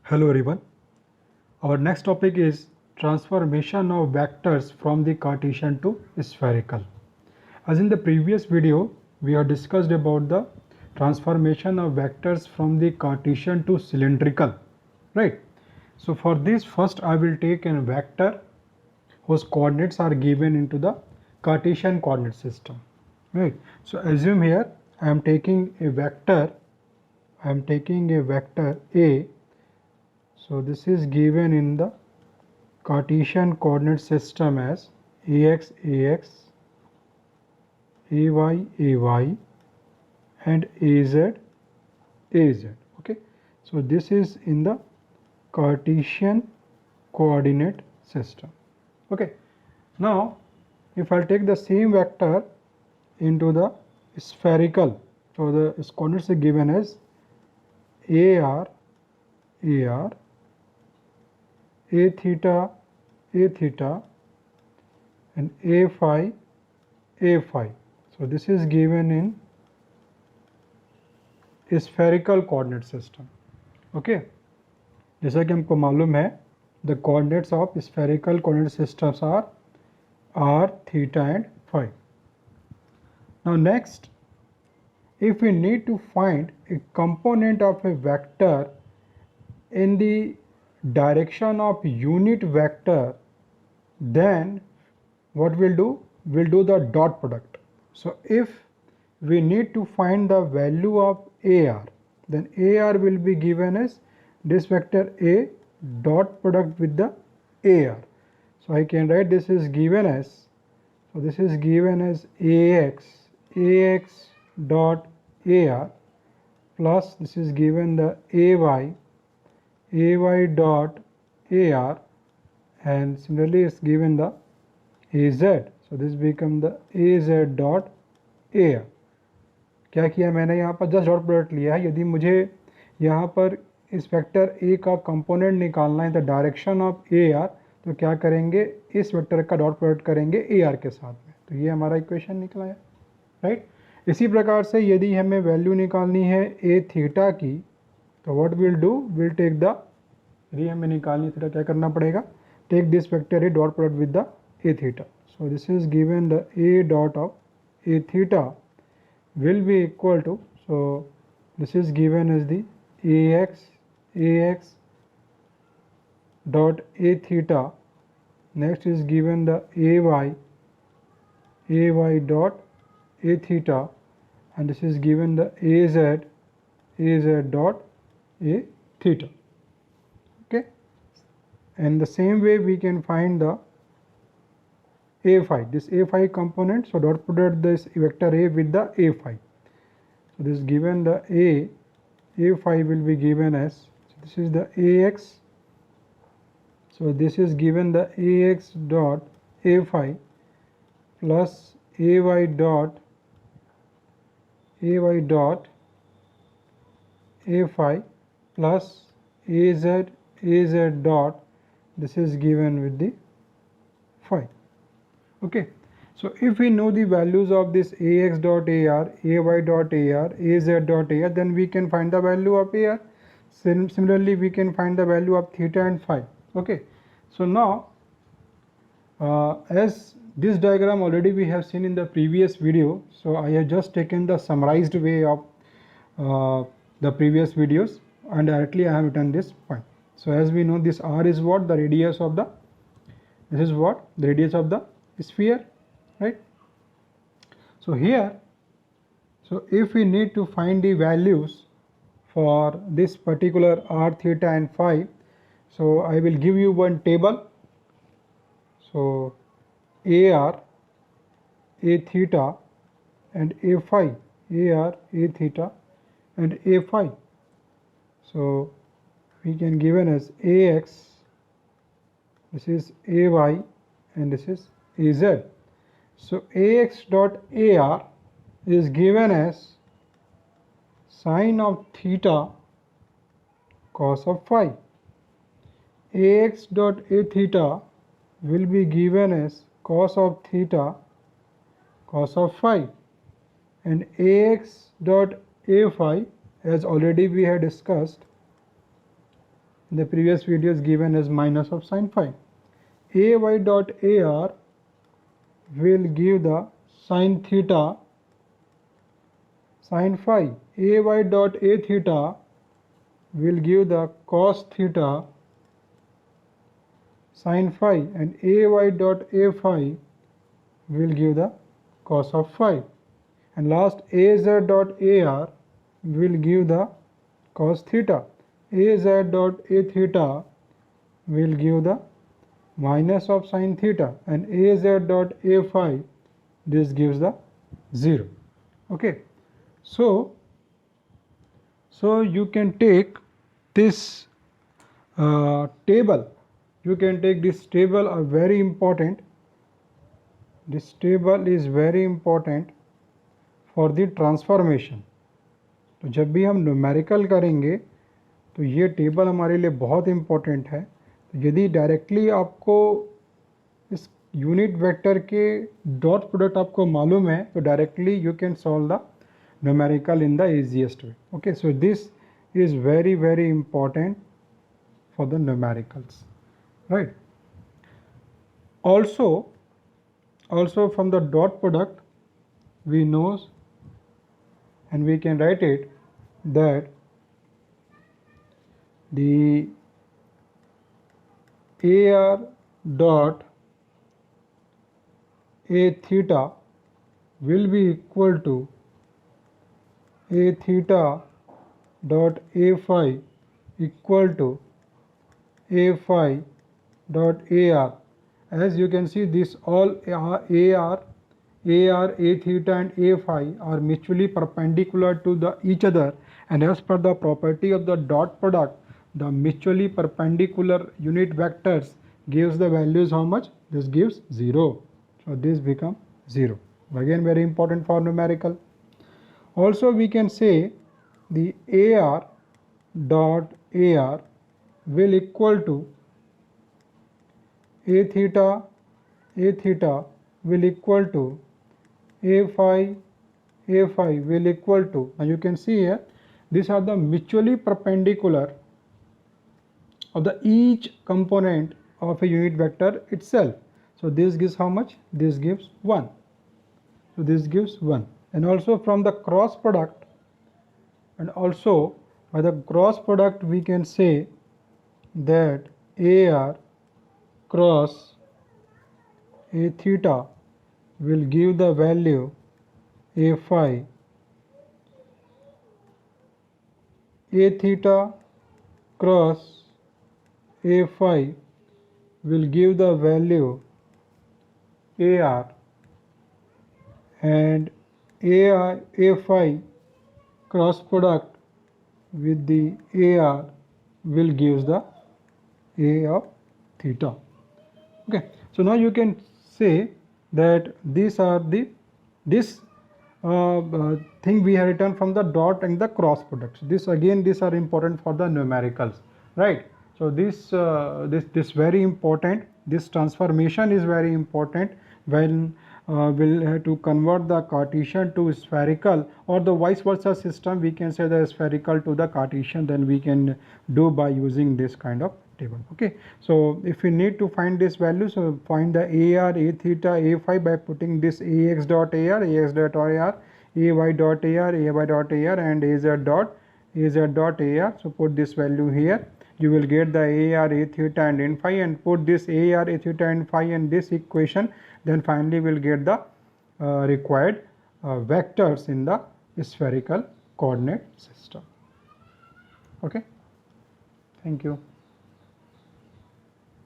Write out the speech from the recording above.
Hello everyone. Our next topic is transformation of vectors from the Cartesian to spherical. As in the previous video, we have discussed about the transformation of vectors from the Cartesian to cylindrical, right? So for this, first I will take a vector whose coordinates are given into the Cartesian coordinate system, right? So assume here I am taking a vector A. So this is given in the Cartesian coordinate system as ax, ax, ay, ay, and az, az. Okay, so this is in the Cartesian coordinate system. Okay, now if I take the same vector into the spherical, so the coordinates are given as ar, ar, a theta, and a phi. So this is given in spherical coordinate system. Okay, जैसा कि हमको मालूम है, the coordinates of spherical coordinate systems are r, theta, and phi. Now next, if we need to find a component of a vector in the direction of unit vector, then what we'll do? We'll do the dot product. So if we need to find the value of AR, then AR will be given as this vector A dot product with the AR. So I can write this is given as, so this is given as AX dot AR plus this is given the AY dot AR, and similarly it's given the AZ. So this become the AZ dot AR. क्या किया मैंने यहाँ पर just dot product लिया है. यदि मुझे यहाँ पर इस वेक्टर ए का कंपोनेंट निकालना है the direction of A R, तो क्या करेंगे, इस वेक्टर का डॉट प्रोडक्ट करेंगे ए आर के साथ में. तो ये हमारा इक्वेशन निकला है, राइट. इसी प्रकार से यदि हमें वैल्यू निकालनी है ए थीटा की, तो what will do, will take the, यदि हमें निकालनी थीटा क्या करना पड़ेगा, take this vector A dot product with the A theta. So this is given the a dot of a theta will be equal to, so this is given as the ax dot a theta, next is given the ay dot a theta, and this is given the az dot a theta. Okay, and the same way we can find the a phi, this a phi component. So dot product this vector a with the a phi. So this is given the a phi will be given as, so this is the ax, so this is given the ax dot a phi plus ay dot a phi plus az dot, this is given with the phi. Okay, so if we know the values of this ax dot ar, ay dot ar, az dot ar, then we can find the value of ar. Similarly, we can find the value of theta and phi. Okay, so now as this diagram already we have seen in the previous video, so I have just taken the summarized way of the previous videos and directly I have written this point. So as we know, this r is what, the radius of the, this is what, the radius of the sphere, right. So here, so if we need to find the values for this particular r, theta and phi, so I will give you one table. So ar, a theta, and a phi, ar, a theta, and a phi. So we can given as ax, this is ay, and this is az. So ax dot ar is given as sine of theta cos of phi. Ax dot a theta will be given as cos of theta cos of phi, and ax dot a phi, as already we had discussed, in the previous video is given as minus of sine phi. Ay dot ar will give the sine theta sine phi. Ay dot a theta will give the cos theta sine phi, and ay dot a phi will give the cos of phi, and last az dot ar will give the cos theta. Az dot a theta will give the minus of sine theta, and az dot a phi, this gives the 0. Okay, so you can take this table. You can take this table, are very important. This table is very important for the transformation. तो जब भी हम numerical करेंगे तो ये table हमारे लिए बहुत इम्पोर्टेंट है. तो यदि डायरेक्टली आपको इस यूनिट वेक्टर के डॉट प्रोडक्ट आपको मालूम है तो directly you can solve the numerical in the easiest way. Okay, so this is very very important for the numericals, right? Also from the dot product we know, and we can write it that the ar dot a theta will be equal to a theta dot a phi equal to a phi dot ar. As you can see, this all ar, a theta and a phi are mutually perpendicular to each other, and as per the property of the dot product, the mutually perpendicular unit vectors gives the values how much? This gives 0. So this becomes 0. Again, very important for numerical. Also we can say the ar dot ar will equal to a theta will equal to a phi will equal to, now you can see here, these are the mutually perpendicular of the each component of a unit vector itself. So this gives how much? This gives 1. So this gives 1. And also from the cross product, and also by the cross product we can say that ar cross a theta will give the value a phi, a theta cross a phi will give the value ar, and a phi cross product with the ar will gives the a of theta. Okay, so now you can say that these are the thing we have written from the dot and the cross products. This again, these are important for the numericals, right? So this very important. This transformation is very important when we'll have to convert the Cartesian to spherical, or the vice versa system. We can say the spherical to the Cartesian, then we can do by using this kind of table. Okay, so if you need to find this value, so find the ar, a theta, a phi by putting this ax dot ar, ay dot ar, and az dot ar. So put this value here, you will get the ar, a theta and n phi, and put this ar, a theta and phi in this equation, then finally we'll get the required vectors in the spherical coordinate system. Okay, thank you.